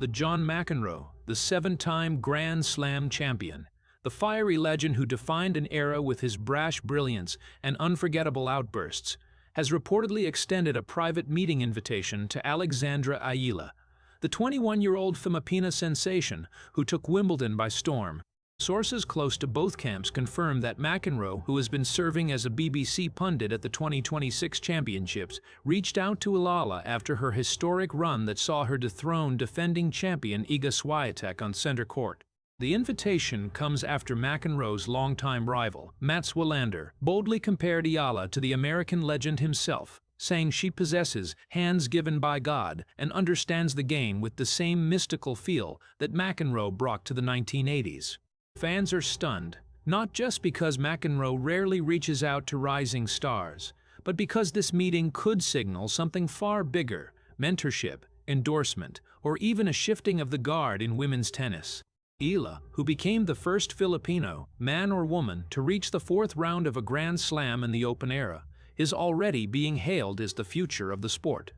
The John McEnroe, the seven-time Grand Slam champion, the fiery legend who defined an era with his brash brilliance and unforgettable outbursts, has reportedly extended a private meeting invitation to Alex Eala, the 21-year-old Filipina sensation who took Wimbledon by storm. Sources close to both camps confirm that McEnroe, who has been serving as a BBC pundit at the 2026 championships, reached out to Eala after her historic run that saw her dethrone defending champion Iga Swiatek on center court. The invitation comes after McEnroe's longtime rival, Mats Wilander, boldly compared Eala to the American legend himself, saying she possesses hands given by God and understands the game with the same mystical feel that McEnroe brought to the 1980s. Fans are stunned, not just because McEnroe rarely reaches out to rising stars, but because this meeting could signal something far bigger: mentorship, endorsement, or even a shifting of the guard in women's tennis. Eala, who became the first Filipino, man or woman, to reach the fourth round of a Grand Slam in the Open era, is already being hailed as the future of the sport.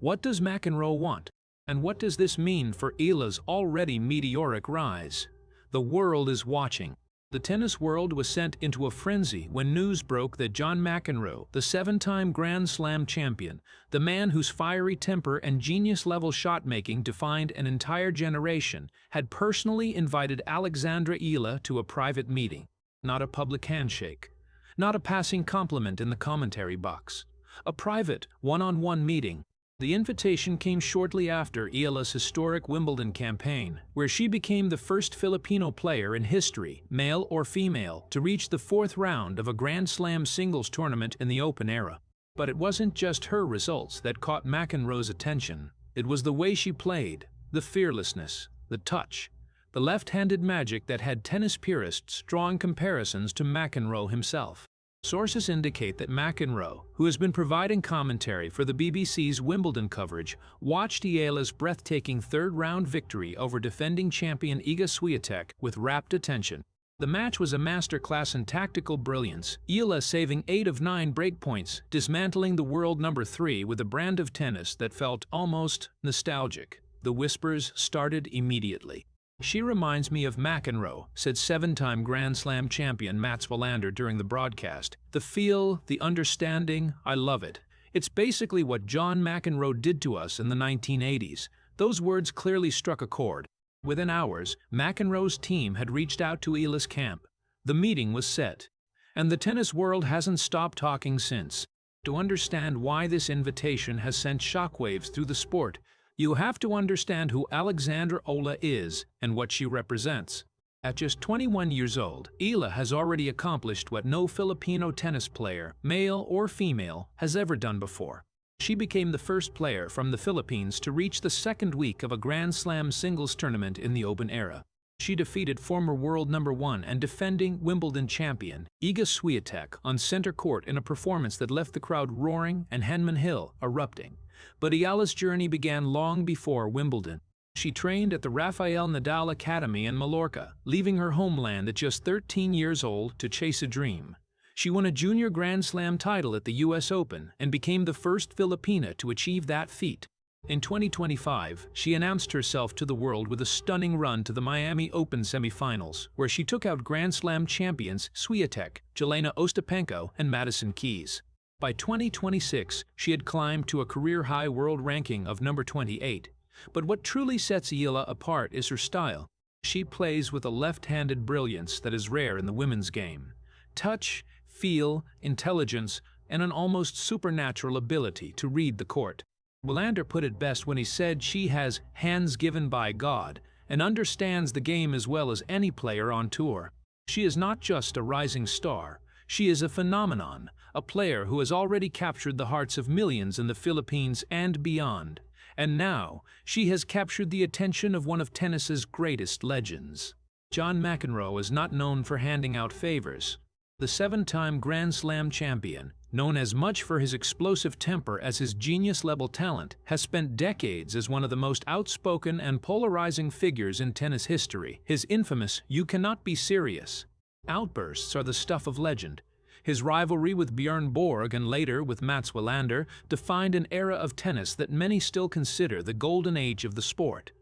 What does McEnroe want? And what does this mean for Eala's already meteoric rise? The world is watching. The tennis world was sent into a frenzy when news broke that John McEnroe, the seven-time Grand Slam champion, the man whose fiery temper and genius-level shot-making defined an entire generation, had personally invited Alex Eala to a private meeting. Not a public handshake. Not a passing compliment in the commentary box. A private, one-on-one meeting. The invitation came shortly after Eala's historic Wimbledon campaign, where she became the first Filipino player in history, male or female, to reach the fourth round of a Grand Slam singles tournament in the Open era. But it wasn't just her results that caught McEnroe's attention. It was the way she played, the fearlessness, the touch, the left-handed magic that had tennis purists drawing comparisons to McEnroe himself. Sources indicate that McEnroe, who has been providing commentary for the BBC's Wimbledon coverage, watched Eala's breathtaking third-round victory over defending champion Iga Swiatek with rapt attention. The match was a masterclass in tactical brilliance, Eala saving 8 of 9 breakpoints, dismantling the world number 3 with a brand of tennis that felt almost nostalgic. The whispers started immediately. "She reminds me of McEnroe," said seven-time Grand Slam champion Mats Wilander during the broadcast. "The feel, the understanding, I love it. It's basically what John McEnroe did to us in the 1980s. Those words clearly struck a chord." Within hours, McEnroe's team had reached out to Eala's camp. The meeting was set. And the tennis world hasn't stopped talking since. To understand why this invitation has sent shockwaves through the sport, you have to understand who Alex Eala is and what she represents. At just 21 years old, Eala has already accomplished what no Filipino tennis player, male or female, has ever done before. She became the first player from the Philippines to reach the second week of a Grand Slam singles tournament in the Open era. She defeated former world number 1 and defending Wimbledon champion Iga Swiatek on center court in a performance that left the crowd roaring and Henman Hill erupting. But Eala's journey began long before Wimbledon. She trained at the Rafa Nadal Academy in Mallorca, leaving her homeland at just 13 years old to chase a dream. She won a junior Grand Slam title at the US Open and became the first Filipina to achieve that feat. In 2025, she announced herself to the world with a stunning run to the Miami Open semifinals, where she took out Grand Slam champions Swiatek, Jelena Ostapenko, and Madison Keys. By 2026, she had climbed to a career-high world ranking of number 28. But what truly sets Eala apart is her style. She plays with a left-handed brilliance that is rare in the women's game. Touch, feel, intelligence, and an almost supernatural ability to read the court. Wilander put it best when he said she has hands given by God and understands the game as well as any player on tour. She is not just a rising star. She is a phenomenon, a player who has already captured the hearts of millions in the Philippines and beyond. And now, she has captured the attention of one of tennis's greatest legends. John McEnroe is not known for handing out favors. The seven-time Grand Slam champion, known as much for his explosive temper as his genius-level talent, has spent decades as one of the most outspoken and polarizing figures in tennis history. His infamous "you cannot be serious" outbursts are the stuff of legend. His rivalry with Bjorn Borg and later with Mats Wilander defined an era of tennis that many still consider the golden age of the sport.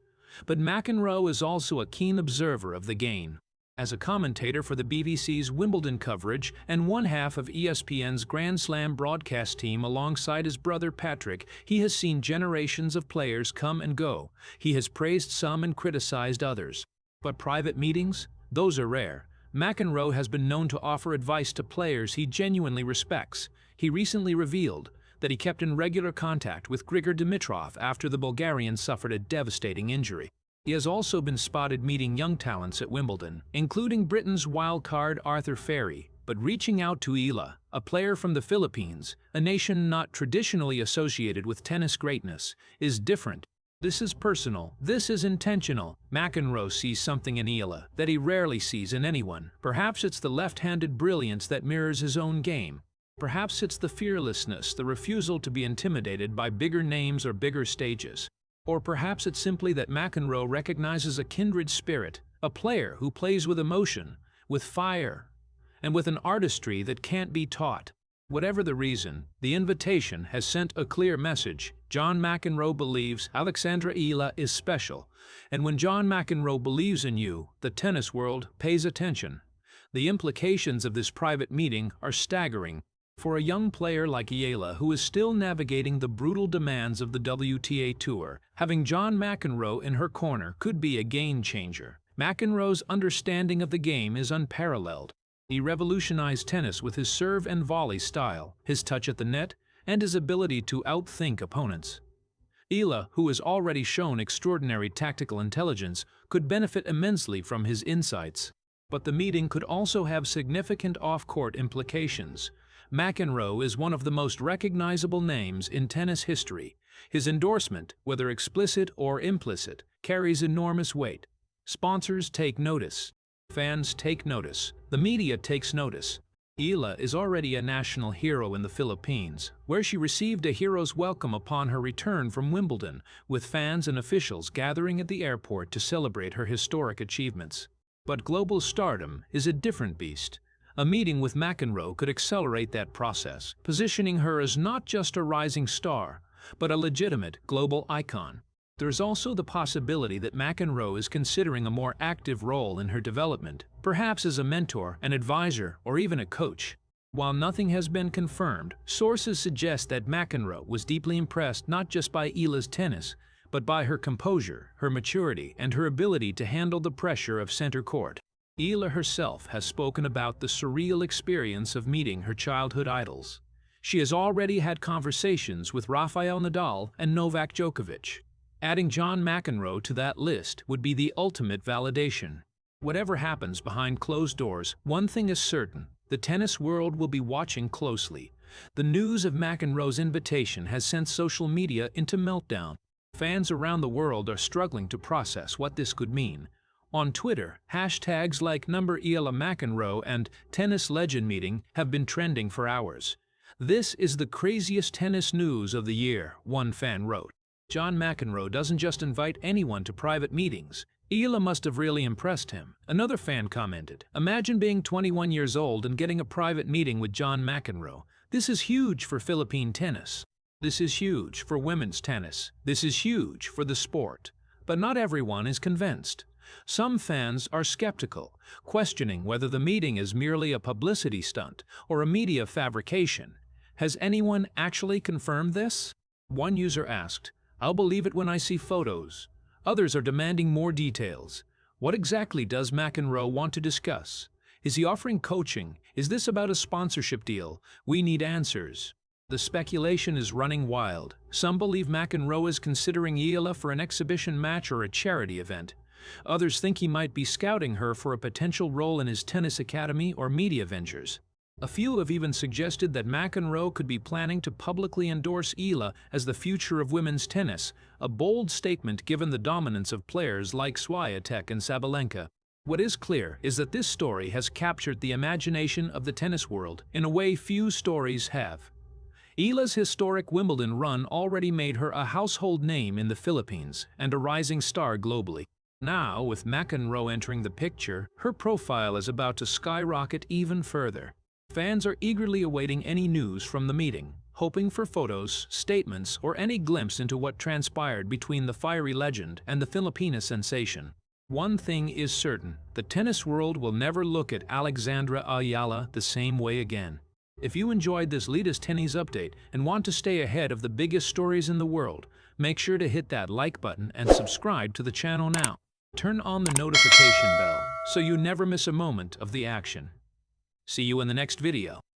But McEnroe is also a keen observer of the game. As a commentator for the BBC's Wimbledon coverage and one half of ESPN's Grand Slam broadcast team alongside his brother Patrick, he has seen generations of players come and go. He has praised some and criticized others. But private meetings? Those are rare. McEnroe has been known to offer advice to players he genuinely respects. He recently revealed that he kept in regular contact with Grigor Dimitrov after the Bulgarian suffered a devastating injury. He has also been spotted meeting young talents at Wimbledon, including Britain's wildcard Arthur Ferry, but reaching out to Eala, a player from the Philippines, a nation not traditionally associated with tennis greatness, is different. This is personal. This is intentional. McEnroe sees something in Eala that he rarely sees in anyone. Perhaps it's the left-handed brilliance that mirrors his own game. Perhaps it's the fearlessness, the refusal to be intimidated by bigger names or bigger stages. Or perhaps it's simply that McEnroe recognizes a kindred spirit, a player who plays with emotion, with fire, and with an artistry that can't be taught. Whatever the reason, the invitation has sent a clear message. John McEnroe believes Alex Eala is special, and when John McEnroe believes in you, the tennis world pays attention. The implications of this private meeting are staggering. For a young player like Eala, who is still navigating the brutal demands of the WTA Tour, having John McEnroe in her corner could be a game-changer. McEnroe's understanding of the game is unparalleled. He revolutionized tennis with his serve and volley style, his touch at the net, and his ability to outthink opponents. Eala, who has already shown extraordinary tactical intelligence, could benefit immensely from his insights. But the meeting could also have significant off-court implications. McEnroe is one of the most recognizable names in tennis history. His endorsement, whether explicit or implicit, carries enormous weight. Sponsors take notice. Fans take notice. The media takes notice. Eala is already a national hero in the Philippines, where she received a hero's welcome upon her return from Wimbledon, with fans and officials gathering at the airport to celebrate her historic achievements. But global stardom is a different beast. A meeting with McEnroe could accelerate that process, positioning her as not just a rising star, but a legitimate global icon. There's also the possibility that McEnroe is considering a more active role in her development, perhaps as a mentor, an advisor, or even a coach. While nothing has been confirmed, sources suggest that McEnroe was deeply impressed not just by Eala's tennis, but by her composure, her maturity, and her ability to handle the pressure of center court. Eala herself has spoken about the surreal experience of meeting her childhood idols. She has already had conversations with Rafael Nadal and Novak Djokovic. Adding John McEnroe to that list would be the ultimate validation. Whatever happens behind closed doors, one thing is certain: the tennis world will be watching closely. The news of McEnroe's invitation has sent social media into meltdown. Fans around the world are struggling to process what this could mean. On Twitter, hashtags like #Eala McEnroe and Tennis Legend Meeting have been trending for hours. "This is the craziest tennis news of the year," one fan wrote. John McEnroe doesn't just invite anyone to private meetings. Eala must have really impressed him. Another fan commented, "Imagine being 21 years old and getting a private meeting with John McEnroe. This is huge for Philippine tennis. This is huge for women's tennis. This is huge for the sport." But not everyone is convinced. Some fans are skeptical, questioning whether the meeting is merely a publicity stunt or a media fabrication. Has anyone actually confirmed this? One user asked, "I'll believe it when I see photos." Others are demanding more details. What exactly does McEnroe want to discuss? Is he offering coaching? Is this about a sponsorship deal? We need answers. The speculation is running wild. Some believe McEnroe is considering Eala for an exhibition match or a charity event. Others think he might be scouting her for a potential role in his tennis academy or media ventures. A few have even suggested that McEnroe could be planning to publicly endorse Eala as the future of women's tennis, a bold statement given the dominance of players like Swiatek and Sabalenka. What is clear is that this story has captured the imagination of the tennis world in a way few stories have. Eala's historic Wimbledon run already made her a household name in the Philippines and a rising star globally. Now, with McEnroe entering the picture, her profile is about to skyrocket even further. Fans are eagerly awaiting any news from the meeting, hoping for photos, statements, or any glimpse into what transpired between the fiery legend and the Filipina sensation. One thing is certain, the tennis world will never look at Alex Eala the same way again. If you enjoyed this latest tennis update and want to stay ahead of the biggest stories in the world, make sure to hit that like button and subscribe to the channel now. Turn on the notification bell so you never miss a moment of the action. See you in the next video.